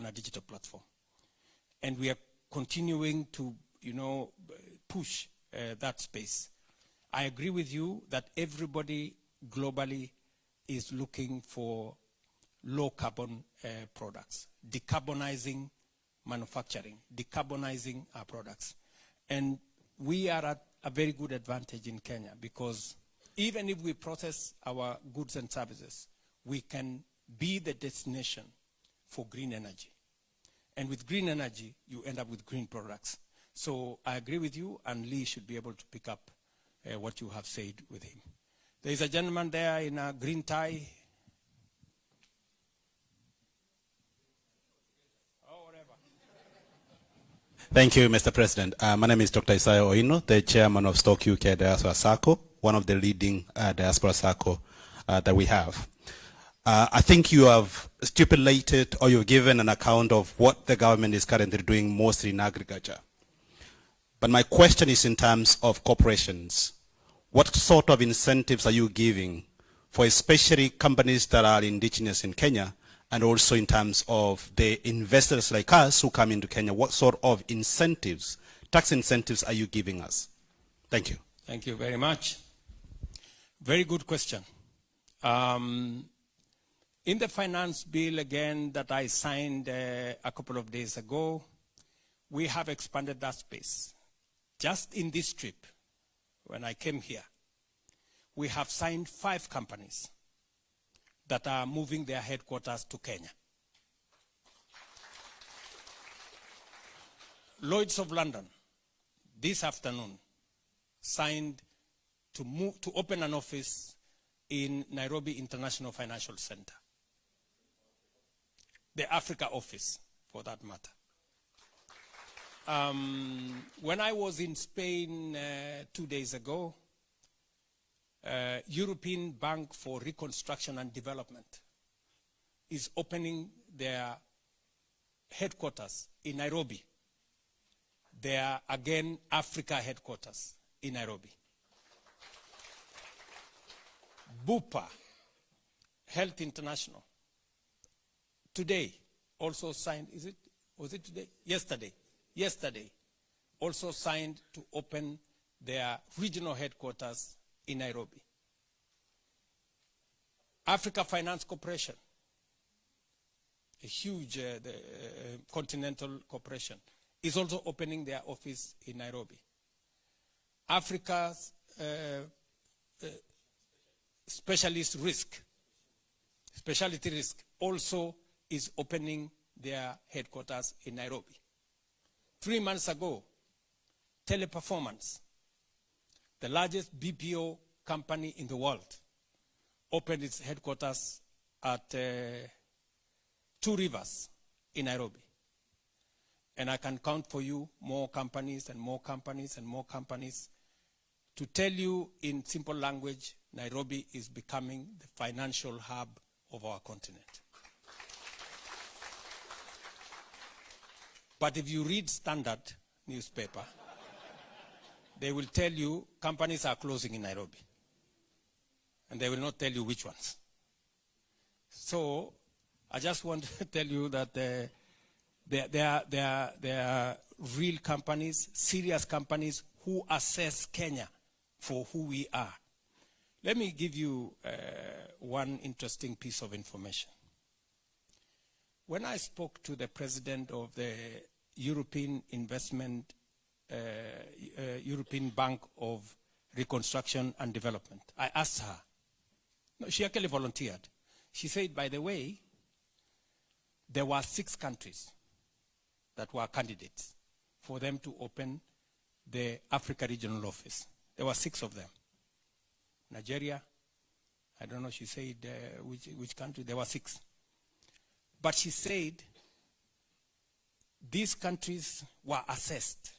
on a digital platform. And we are continuing to, push that space. I agree with you that everybody globally is looking for low carbon products, decarbonizing manufacturing, decarbonizing our products. And we are at a very good advantage in Kenya because even if we process our goods and services, we can be the destination for green energy. And with green energy, you end up with green products. So I agree with you, and Lee should be able to pick up what you have said with him. There is a gentleman there in a green tie. Thank you, Mr. President. My name is Dr. Isaiah Oino, the chairman of Stock UK Diaspora Circle, one of the leading diaspora circle that we have. I think you have stipulated or you've given an account of what the government is currently doing mostly in agriculture. But my question is in terms of corporations. What sort of incentives are you giving for especially companies that are indigenous in Kenya, and also in terms of the investors like us who come into Kenya? What sort of incentives, tax incentives, are you giving us? Thank you. Thank you very much. Very good question. In the finance bill, again, that I signed a couple of days ago, we have expanded that space. Just in this trip, when I came here, we have signed 5 companies that are moving their headquarters to Kenya. Lloyd's of London, this afternoon, signed to open an office in Nairobi International Financial Center. The Africa office, for that matter. When I was in Spain 2 days ago, European Bank for Reconstruction and Development is opening their headquarters in Nairobi. Their, again, Africa headquarters in Nairobi. Bupa, Health International, today also signed, was it today? Yesterday, also signed to open their regional headquarters in Nairobi. Africa Finance Corporation, a huge continental corporation, is also opening their office in Nairobi. Africa's specialty risk also is opening their headquarters in Nairobi. 3 months ago, Teleperformance, the largest BPO company in the world, opened its headquarters at 2 Rivers in Nairobi. And I can count for you more companies and more companies and more companies. To tell you in simple language, Nairobi is becoming the financial hub of our continent. But if you read Standard newspaper, they will tell you companies are closing in Nairobi. And they will not tell you which ones. So I just want to tell you that there are real companies, serious companies who assess Kenya for who we are. Let me give you one interesting piece of information. When I spoke to the president of the European Bank of Reconstruction and Development, I asked her. No, she actually volunteered. She said, by the way, there were 6 countries that were candidates for them to open the Africa Regional Office. There were 6 of them. Nigeria, I don't know, she said which country, there were 6. But she said these countries were assessed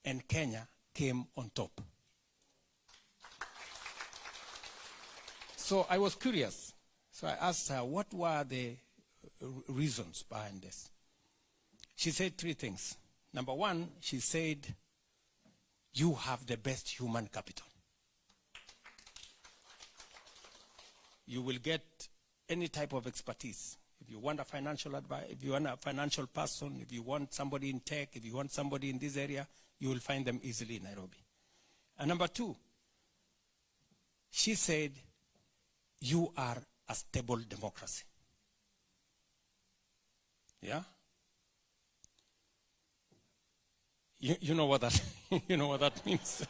and Kenya came on top. So I was curious. So I asked her, what were the reasons behind this? She said 3 things. Number 1, she said, you have the best human capital. You will get any type of expertise if you want a financial advice, if you want a financial person, if you want somebody in tech, if you want somebody in this area, you will find them easily in Nairobi. And number two, she said, you are a stable democracy. Yeah? You know what that you know what that means.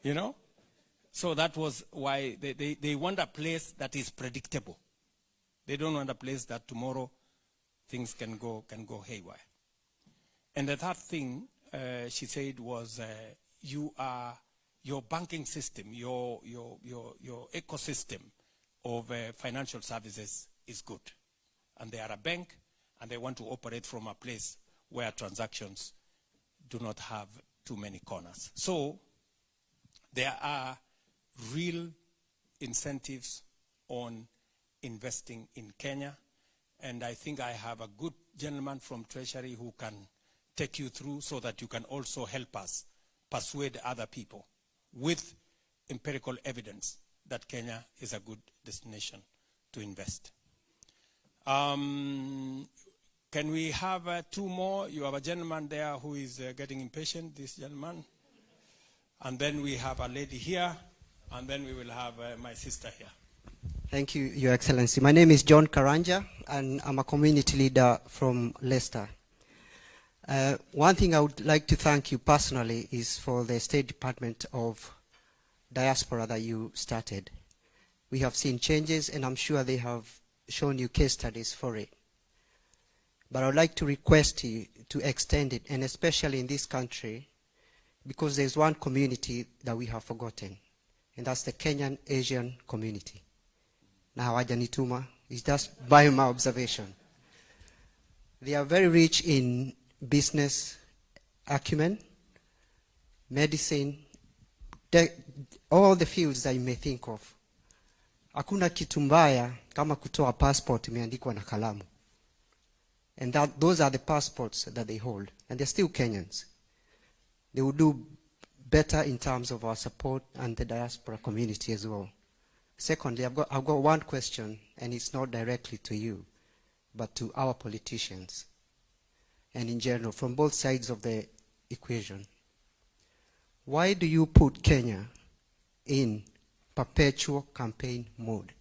You know? So that was why they want a place that is predictable. They don't want a place that tomorrow things can go haywire. And the third thing she said was your banking system, your ecosystem of financial services is good. And they are a bank, and they want to operate from a place where transactions do not have too many corners. So there are real incentives on investing in Kenya. And I think I have a good gentleman from Treasury who can take you through so that you can also help us persuade other people with empirical evidence that Kenya is a good destination to invest. Can we have two more? You have a gentleman there who is getting impatient, this gentleman. And then we have a lady here, and then we will have my sister here. Thank you, Your Excellency. My name is John Karanja, and I'm a community leader from Leicester. One thing I would like to thank you personally is for the State Department of Diaspora that you started. We have seen changes, and I'm sure they have shown you case studies for it. But I would like to request you to extend it, and especially in this country, because there's one community that we have forgotten, and that's the Kenyan Asian community. Now, Wajanituma is just by my observation. They are very rich in business acumen, medicine, all the fields that you may think of. Hakuna kitu mbaya kama kutoa passport imeandikwa na kalamu. And those are the passports that they hold. And they're still Kenyans. They will do better in terms of our support and the diaspora community as well. Secondly, I've got one question, and it's not directly to you, but to our politicians, and in general, from both sides of the equation. Why do you put Kenya in perpetual campaign mode?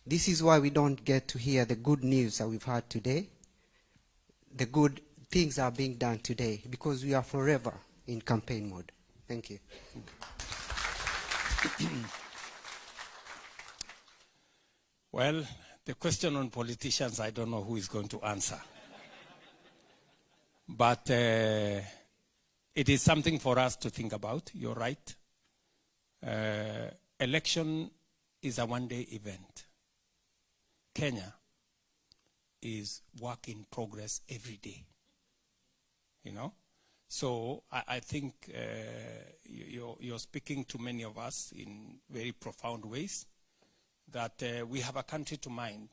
This is why we don't get to hear the good news that we've had today. The good things are being done today, because we are forever in campaign mode. Thank you. Well, the question on politicians, I don't know who is going to answer. But it is something for us to think about. You're right. Election is a one-day event. Kenya is work in progress every day. You know? So I think you're speaking to many of us in very profound ways, that we have a country to mind,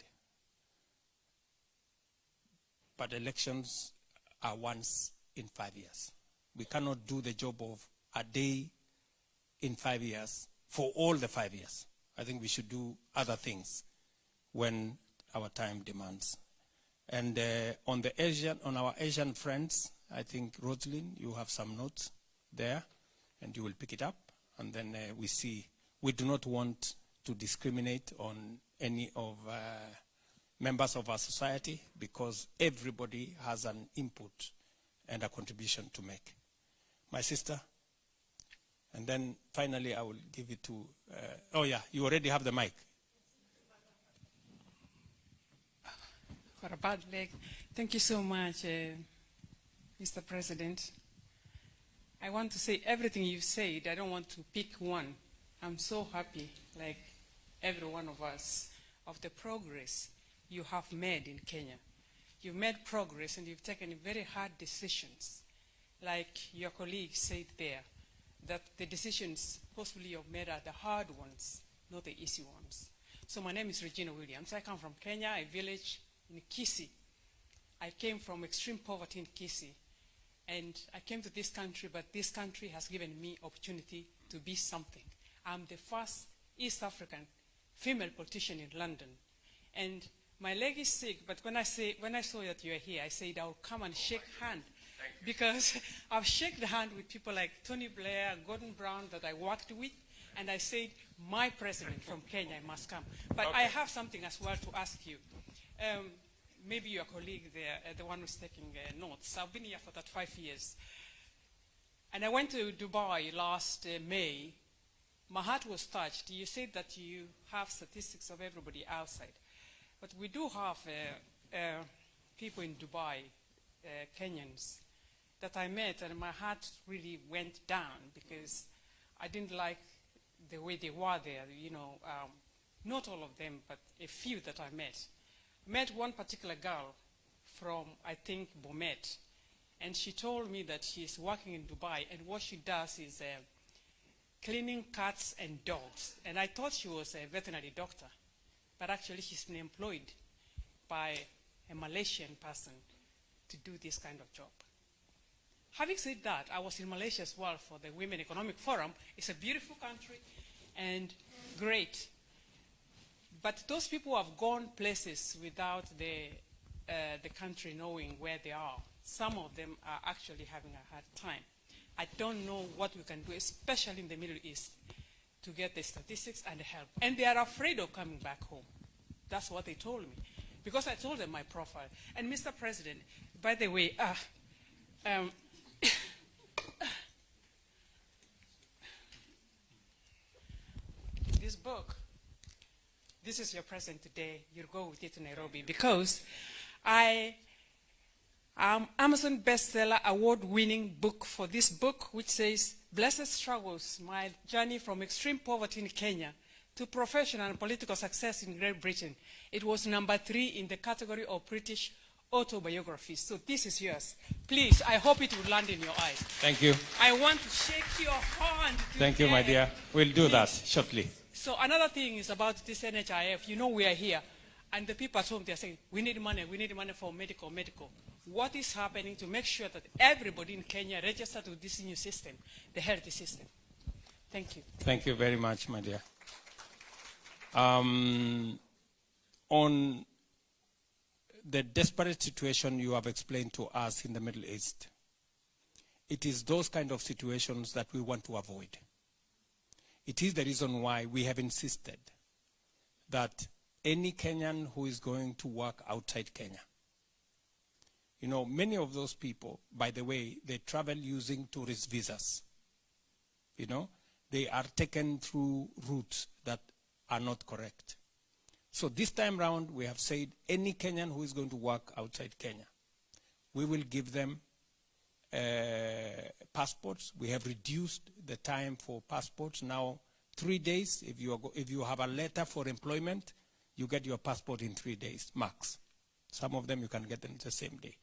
but elections are once in 5 years. We cannot do the job of a day in 5 years for all the 5 years. I think we should do other things when our time demands. And on our Asian friends, I think, Rosalind, you have some notes there, and you will pick it up, and then we see. We do not want to discriminate on any of members of our society, because everybody has an input and a contribution to make. My sister, and then finally I will give it to, oh yeah, you already have the mic. For a bad leg. Thank you so much, Mr. President. I want to say everything you said. I don't want to pick one. I'm so happy, like every one of us, of the progress you have made in Kenya. You've made progress, and you've taken very hard decisions. Like your colleague said there, that the decisions possibly you've made are the hard ones, not the easy ones. So my name is Regina Williams. I come from Kenya, a village in Kisii. I came from extreme poverty in Kisii, and I came to this country, but this country has given me opportunity to be something. I'm the first East African female politician in London, and My leg is sick, but when I saw that you are here, I said I'll come and shake hand. Because I've shaken the hand with people like Tony Blair, Gordon Brown that I worked with, and I said, my president from Kenya must come. But I have something as well to ask you. Maybe your colleague there, the one who's taking notes. I've been here for 5 years. And I went to Dubai last May. My heart was touched. You said that you have statistics of everybody outside. But we do have people in Dubai, Kenyans, that I met, and my heart really went down because I didn't like the way they were there, you know, not all of them, but a few that I met. I met one particular girl from, I think, Bomet, and she told me that she's working in Dubai, and what she does is cleaning cats and dogs. And I thought she was a veterinary doctor, but actually she's been employed by a Malaysian person to do this kind of job. Having said that, I was in Malaysia as well for the Women Economic Forum. It's a beautiful country and great. But those people have gone places without the country knowing where they are. Some of them are actually having a hard time. I don't know what we can do, especially in the Middle East, to get the statistics and the help. And they are afraid of coming back home. That's what they told me. Because I told them my profile. And Mr. President, by the way, this book, this is your present today. You'll go with it to Nairobi because Amazon bestseller award-winning book for this book, which says, Blessed Struggles, My Journey from Extreme Poverty in Kenya to Professional and Political Success in Great Britain. It was number 3 in the category of British autobiographies. So this is yours. Please, I hope it will land in your eyes. Thank you. I want to shake your hand. Thank you, my dear. We'll do that shortly. So another thing is about this NHIF. You know we are here, and the people at home, they're saying, we need money for medical. What is happening to make sure that everybody in Kenya register to this new system, the health system? Thank you. Thank you very much, my dear. On the desperate situation you have explained to us in the Middle East, it is those kind of situations that we want to avoid. It is the reason why we have insisted that any Kenyan who is going to work outside Kenya, you know, many of those people, by the way, they travel using tourist visas. You know, they are taken through routes that are not correct. So this time round, we have said any Kenyan who is going to work outside Kenya, we will give them passports. We have reduced the time for passports now 3 days. If you have a letter for employment, you get your passport in 3 days max. Some of them you can get them the same day.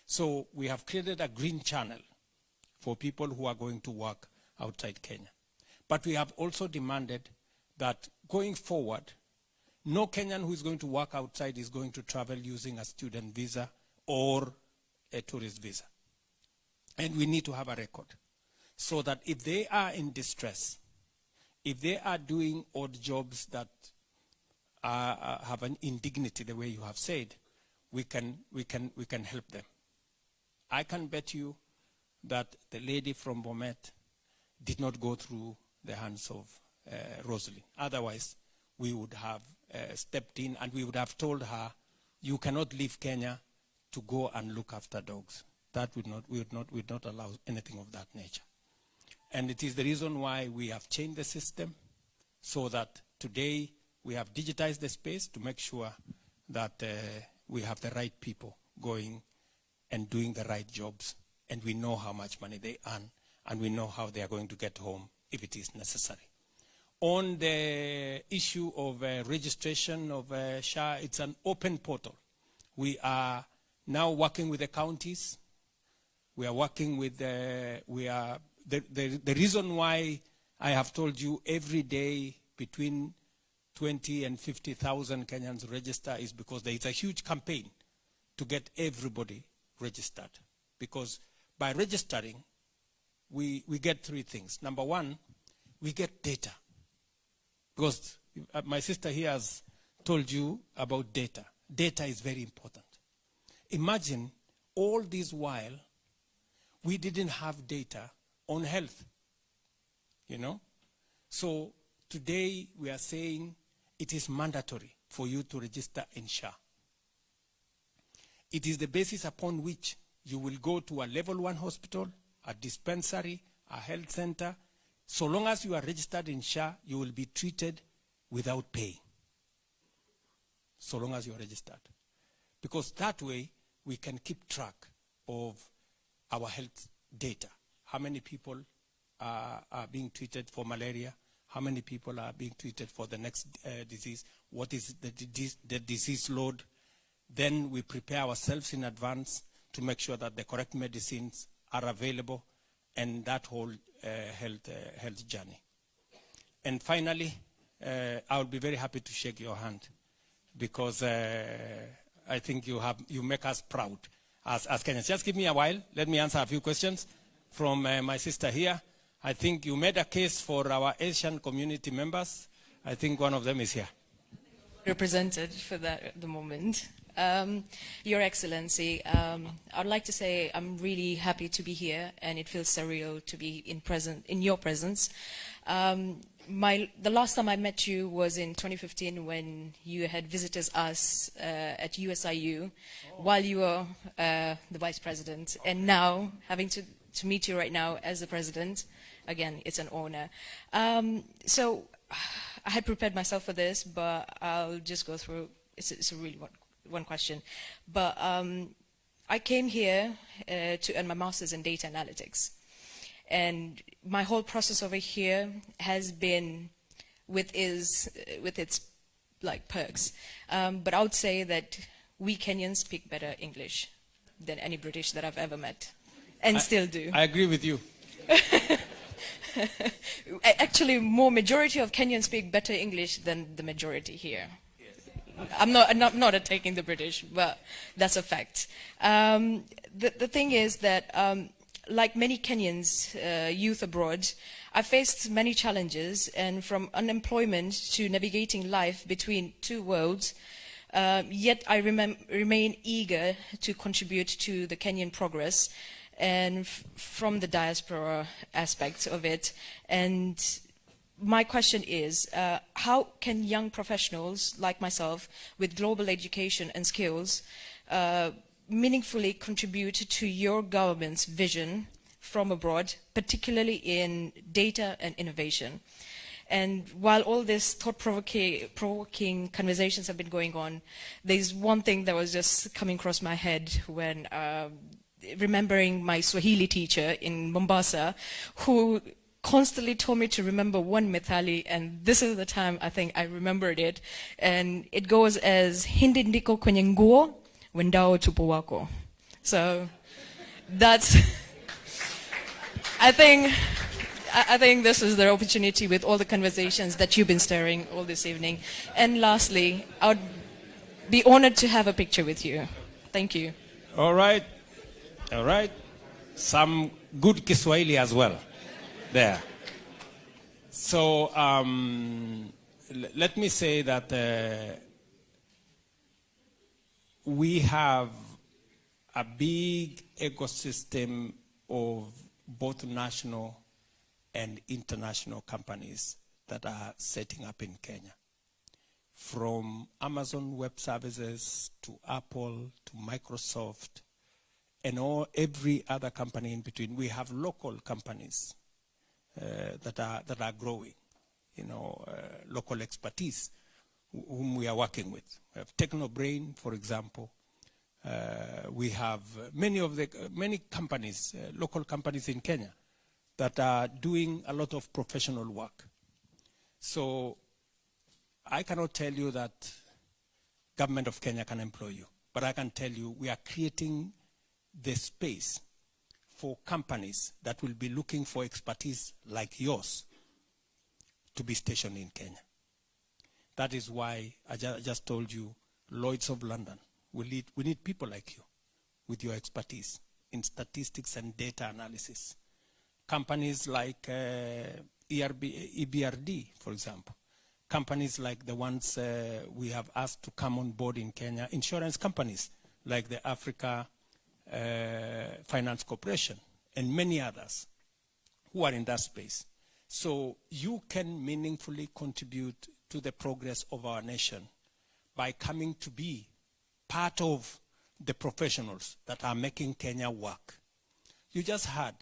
So we have created a green channel for people who are going to work outside Kenya. But we have also demanded that going forward, no Kenyan who is going to work outside is going to travel using a student visa or a tourist visa. And we need to have a record so that if they are in distress, if they are doing odd jobs that have an indignity, the way you have said, we can help them. I can bet you that the lady from Bomet did not go through the hands of Rosalind. Otherwise, we would have stepped in and we would have told her, you cannot leave Kenya to go and look after dogs. That we would not allow anything of that nature. And it is the reason why we have changed the system so that today we have digitized the space to make sure that we have the right people going and doing the right jobs, and we know how much money they earn, and we know how they are going to get home if it is necessary. On the issue of registration of SHA, it's an open portal. We are now working with the counties. We are working with the reason why I have told you every day between 20 and 50,000 Kenyans register is because there is a huge campaign to get everybody registered. Because by registering, we get 3 things. Number 1, we get data. Because my sister here has told you about data. data is very important. Imagine all this while we didn't have data on health, you know? So today we are saying it is mandatory for you to register in SHA. It is the basis upon which you will go to a level 1 hospital, a dispensary, a health center. So long as you are registered in SHA, you will be treated without paying. So long as you are registered. Because that way, we can keep track of our health data. How many people are being treated for malaria? How many people are being treated for the next disease? What is the disease load? Then we prepare ourselves in advance to make sure that the correct medicines are available and that whole health journey. And finally, I will be very happy to shake your hand because I think you make us proud as Kenyans. Just give me a while. Let me answer a few questions from my sister here. I think you made a case for our Asian community members. I think one of them is here. Represented for that at the moment. Your Excellency, I'd like to say I'm really happy to be here, and it feels surreal to be in your presence. The last time I met you was in 2015 when you had visited us at USIU while you were the Vice President, and now having to meet you right now as the President, again, it's an honor. So I had prepared myself for this, but I'll just go through. It's a really one question. But I came here to earn my master's in data analytics. And my whole process over here has been with its like perks. But I would say that we Kenyans speak better English than any British that I've ever met, and still do. I agree with you. Actually, more majority of Kenyans speak better English than the majority here. I'm not attacking the British, but that's a fact. The thing is that, like many Kenyans, youth abroad, I faced many challenges, and from unemployment to navigating life between two worlds, yet I remain eager to contribute to the Kenyan progress and from the diaspora aspects of it. And my question is, how can young professionals like myself with global education and skills meaningfully contribute to your government's vision from abroad, particularly in data and innovation? And while all these thought-provoking conversations have been going on, there's one thing that was just coming across my head when remembering my Swahili teacher in Mombasa, who constantly told me to remember one methali, and this is the time I think I remembered it, and it goes as hindi ndiko kwenye nguo wendao tupo wako. So that's I think this is the opportunity with all the conversations that you've been stirring all this evening. And lastly, I would be honored to have a picture with you. Thank you. All right. Some good Kiswahili as well there. So let me say that we have a big ecosystem of both national and international companies that are setting up in Kenya. From Amazon Web Services to Apple to Microsoft and every other company in between. We have local companies that are growing, local expertise whom we are working with. We have Technobrain, for example. We have many companies, local companies in Kenya that are doing a lot of professional work. So I cannot tell you that government of Kenya can employ you, but I can tell you we are creating the space for companies that will be looking for expertise like yours to be stationed in Kenya. That is why I just told you, Lloyd's of London, we need people like you with your expertise in statistics and data analysis. Companies like EBRD, for example, companies like the ones we have asked to come on board in Kenya, insurance companies like the Africa Finance Corporation and many others who are in that space. So you can meaningfully contribute to the progress of our nation by coming to be part of the professionals that are making Kenya work. You just heard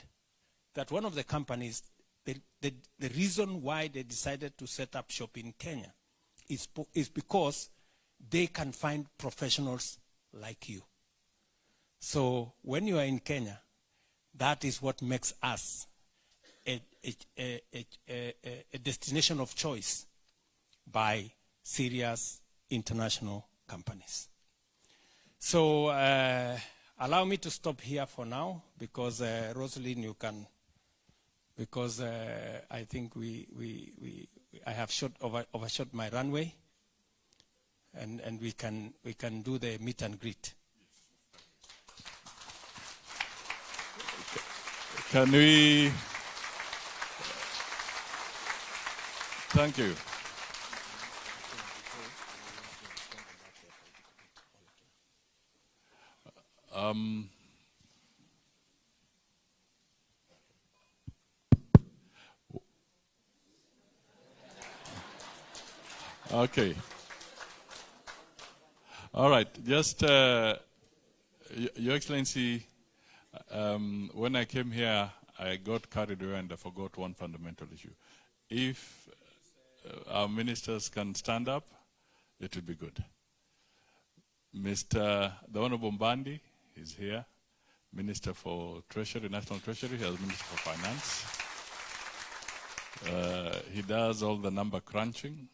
that one of the companies, the reason why they decided to set up shop in Kenya is because they can find professionals like you. So when you are in Kenya, that is what makes us a destination of choice by serious international companies. So allow me to stop here for now, because Rosalind, you can, because I think I have overshot my runway, and we can do the meet and greet. Can we? Thank you. Okay. All right. Just, Your Excellency, when I came here, I got carried away and I forgot one fundamental issue. If our ministers can stand up, it will be good. The Honorable Mbandi is here, Minister for Treasury, National Treasury, he is Minister for Finance. He does all the number crunching.